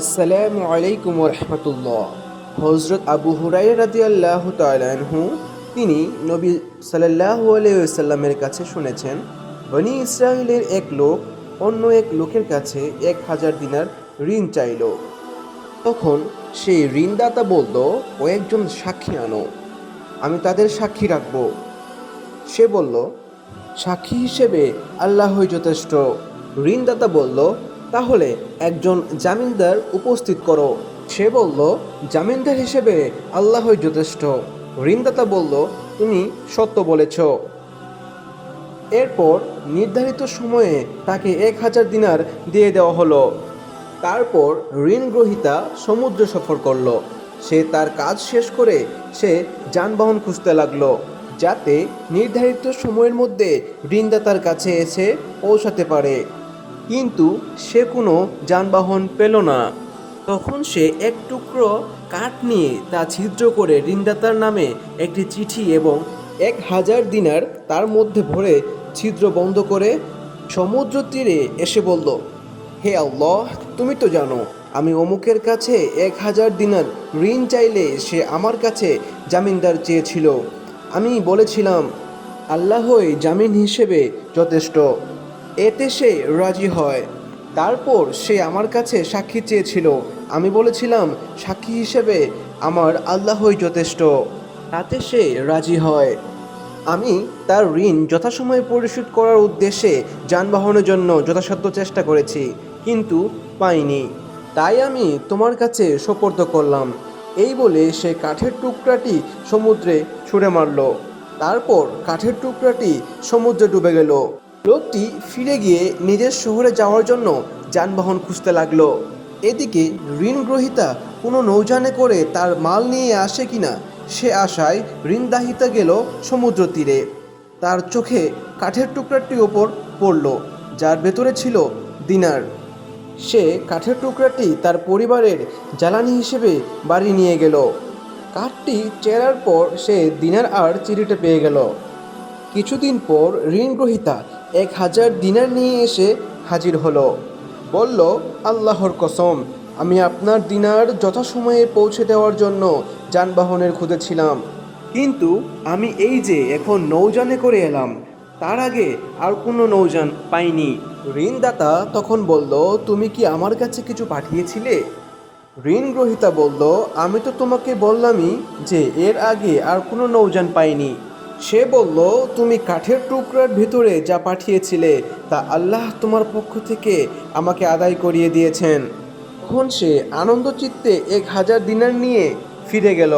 আসসালামু আলাইকুম রহমতুল্লাহ। হজরত আবু হুরায়রা রাদিয়াল্লাহু তাআলা আনহু তিনি নবী সাল্লাল্লাহু আলাইহি ওয়াসাল্লামের কাছে শুনেছেন, বনি ইসরাইলের এক লোক অন্য এক লোকের কাছে 1000 দিনার ঋণ চাইল। তখন সেই ঋণদাতা বলল, কয়েকজন সাক্ষী আনো, আমি তাদের সাক্ষী রাখব। সে বলল, সাক্ষী হিসেবে আল্লাহই যথেষ্ট। ঋণদাতা বলল, তাহলে একজন জামিনদার উপস্থিত করো। সে বলল, জামিনদার হিসেবে আল্লাহই যথেষ্ট। ঋণদাতা বলল, তুমি সত্য বলেছ। এরপর নির্ধারিত সময়ে তাকে 1000 দিনার দিয়ে দেওয়া হলো। তারপর ঋণ গ্রহীতা সমুদ্র সফর করলো। সে তার কাজ শেষ করে সে যানবাহন খুঁজতে লাগলো, যাতে নির্ধারিত সময়ের মধ্যে ঋণদাতার কাছে এসে পৌঁছাতে পারে। কিন্তু সে কোনো যানবাহন পেল না। তখন সে এক টুকরো কাঠ নিয়ে তা ছিদ্র করে ঋণদাতার নামে একটি চিঠি এবং 1000 দিনার তার মধ্যে ভরে ছিদ্র বন্ধ করে সমুদ্র তীরে এসে বলল, হে আল্লাহ, তুমি তো জানো আমি অমুকের কাছে 1000 দিনার ঋণ চাইলে সে আমার কাছে জামিনদার চেয়েছিল। আমি বলেছিলাম, আল্লাহই জামিন হিসেবে যথেষ্ট। এতে সে রাজি হয়। তারপর সে আমার কাছে সাক্ষী চেয়েছিল। আমি বলেছিলাম, সাক্ষী হিসেবে আমার আল্লাহই যথেষ্ট। তাতে সে রাজি হয়। আমি তার ঋণ যথাসময়ে পরিশোধ করার উদ্দেশ্যে যানবাহনের জন্য যথাসাধ্য চেষ্টা করেছি, কিন্তু পাইনি। তাই আমি তোমার কাছে সোপর্দ করলাম। এই বলে সে কাঠের টুকরাটি সমুদ্রে ছুঁড়ে মারল। তারপর কাঠের টুকরাটি সমুদ্রে ডুবে গেল। লোকটি ফিরে গিয়ে নিজের শহরে যাওয়ার জন্য যানবাহন খুঁজতে লাগলো। এদিকে ঋণ গ্রহীতা কোনো নৌযানে করে তার মাল নিয়ে আসে কিনা সে আশায় ঋণদাহিতা গেল সমুদ্র তীরে। তার চোখে কাঠের টুকরাটি ওপর পড়ল, যার ভেতরে ছিল দিনার। সে কাঠের টুকরাটি তার পরিবারের জ্বালানি হিসেবে বাড়ি নিয়ে গেল। কাঠটি চেরার পর সে দিনার আর চিঠিটা পেয়ে গেল। কিছুদিন পর ঋণ গ্রহীতা 1000 দিনার নিয়ে এসে হাজির হলো। বলল, আল্লাহর কসম, আমি আপনার দিনার যথাসময়ে পৌঁছে দেওয়ার জন্য যানবাহনের খুঁজেছিলাম, কিন্তু আমি এই যে এখন নৌযানে করে এলাম, তার আগে আর কোনো নৌযান পাইনি। ঋণদাতা তখন বলল, তুমি কি আমার কাছে কিছু পাঠিয়েছিলে? ঋণ গ্রহীতা বলল, আমি তো তোমাকে বললামই যে এর আগে আর কোনো নৌযান পাইনি। সে বলল, তুমি কাঠের টুকরার ভিতরে যা পাঠিয়েছিলে তা আল্লাহ তোমার পক্ষ থেকে আমাকে আদায় করিয়ে দিয়েছেন। তখন সে আনন্দ চিত্তে 1000 দিনার নিয়ে ফিরে গেল।